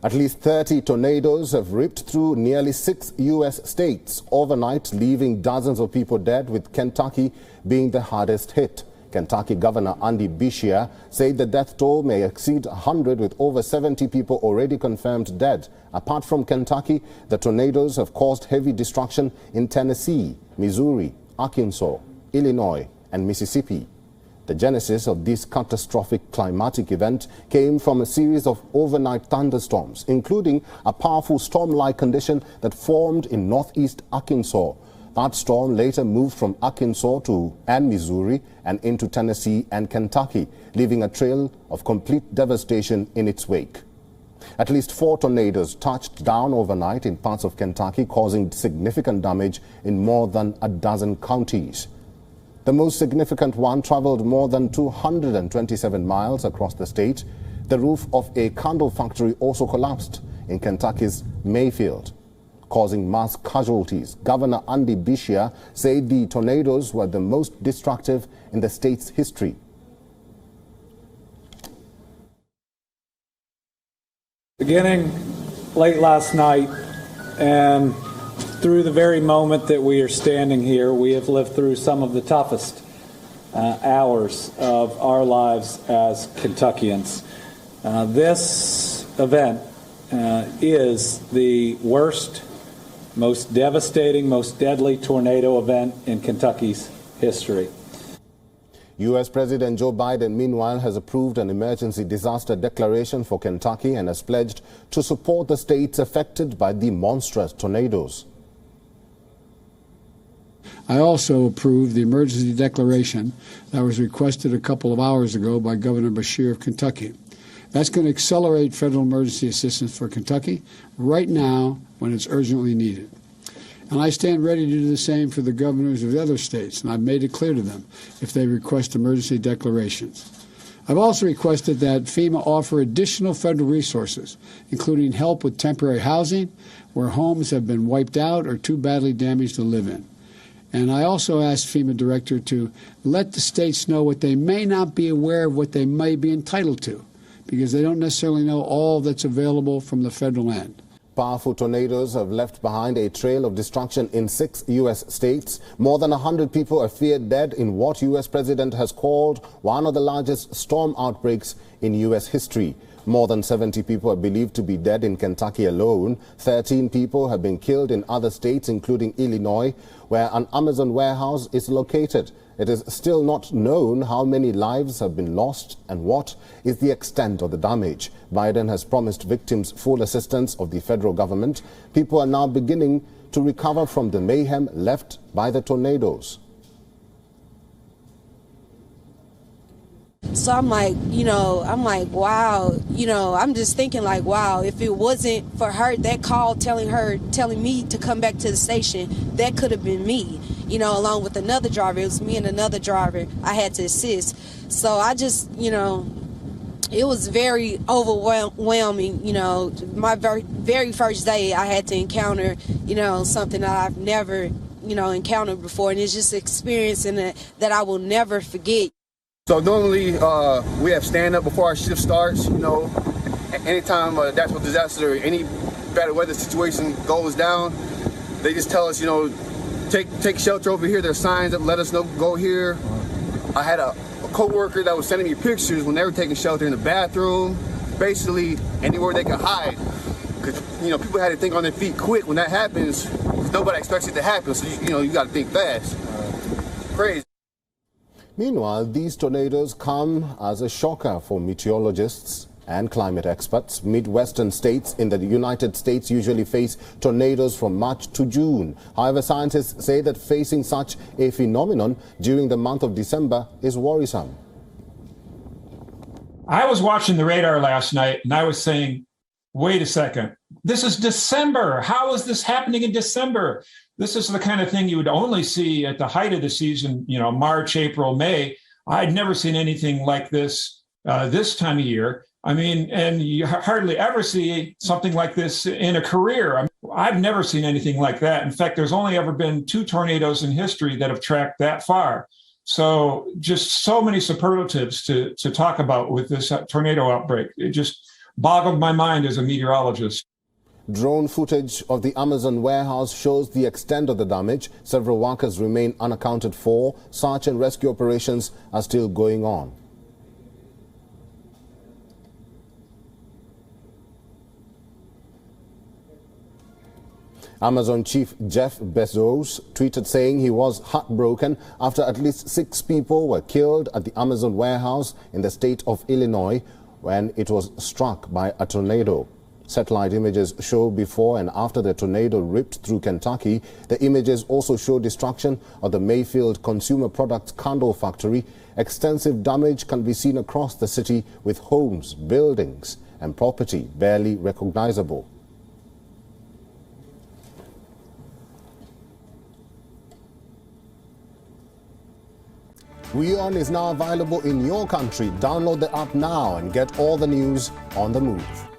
At least 30 tornadoes have ripped through nearly 6 U.S. states overnight, leaving dozens of people dead, with Kentucky being the hardest hit. Kentucky Governor Andy Beshear said the death toll may exceed 100, with over 70 people already confirmed dead. Apart from Kentucky, the tornadoes have caused heavy destruction in Tennessee, Missouri, Arkansas, Illinois, and Mississippi. The genesis of this catastrophic climatic event came from a series of overnight thunderstorms, including a powerful storm-like condition that formed in northeast Arkansas. That storm later moved from Arkansas and Missouri and into Tennessee and Kentucky, leaving a trail of complete devastation in its wake. At least 4 tornadoes touched down overnight in parts of Kentucky, causing significant damage in more than a dozen counties. The most significant one traveled more than 227 miles across the state. The roof of a candle factory also collapsed in Kentucky's Mayfield, causing mass casualties. Governor Andy Beshear said the tornadoes were the most destructive in the state's history. Beginning late last night and through the very moment that we are standing here, we have lived through some of the toughest hours of our lives as Kentuckians. This event is the worst, most devastating, most deadly tornado event in Kentucky's history. U.S. President Joe Biden, meanwhile, has approved an emergency disaster declaration for Kentucky and has pledged to support the states affected by the monstrous tornadoes. I also approved the emergency declaration that was requested a couple of hours ago by Governor Beshear of Kentucky. That's going to accelerate federal emergency assistance for Kentucky right now when it's urgently needed. And I stand ready to do the same for the governors of the other states, and I've made it clear to them if they request emergency declarations. I've also requested that FEMA offer additional federal resources, including help with temporary housing where homes have been wiped out or too badly damaged to live in. And I also asked FEMA director to let the states know what they may not be aware of, what they may be entitled to, because they don't necessarily know all that's available from the federal end. Powerful tornadoes have left behind a trail of destruction in 6 U.S. states. More than 100 people are feared dead in what U.S. President has called one of the largest storm outbreaks in U.S. history. More than 70 people are believed to be dead in Kentucky alone. 13 people have been killed in other states, including Illinois, where an Amazon warehouse is located. It is still not known how many lives have been lost and what is the extent of the damage. Biden has promised victims full assistance of the federal government. People are now beginning to recover from the mayhem left by the tornadoes. So I'm like, wow, I'm just thinking like, wow, if it wasn't for her, that call telling me to come back to the station, that could have been me, along with another driver. It was me and another driver I had to assist. So I just, it was very overwhelming. My very first day I had to encounter, something that I've never, encountered before. And it's just experiencing that I will never forget. So normally we have stand-up before our shift starts. Anytime a natural disaster or any bad weather situation goes down, they just tell us, take shelter over here. There's signs that let us know, go here. I had a co-worker that was sending me pictures when they were taking shelter in the bathroom, basically anywhere they could hide. Because, people had to think on their feet quick when that happens, because nobody expects it to happen. So, you got to think fast. Crazy. Meanwhile, these tornadoes come as a shocker for meteorologists and climate experts. Midwestern states in the United States usually face tornadoes from March to June. However, scientists say that facing such a phenomenon during the month of December is worrisome. I was watching the radar last night and I was saying, wait a second, this is December. How is this happening in December? This is the kind of thing you would only see at the height of the season, March, April, May. I'd never seen anything like this this time of year. I mean, and you hardly ever see something like this in a career. I've never seen anything like that. In fact, there's only ever been 2 tornadoes in history that have tracked that far. So just so many superlatives to talk about with this tornado outbreak. boggled my mind as a meteorologist. Drone footage of the Amazon warehouse shows the extent of the damage. Several workers remain unaccounted for. Search and rescue operations are still going on. Amazon chief Jeff Bezos tweeted saying he was heartbroken after at least 6 people were killed at the Amazon warehouse in the state of Illinois when it was struck by a tornado. Satellite images show before and after the tornado ripped through Kentucky. The images also show destruction of the Mayfield consumer products candle factory. Extensive damage can be seen across the city, with homes, buildings and property barely recognizable. WION is now available in your country. Download the app now and get all the news on the move.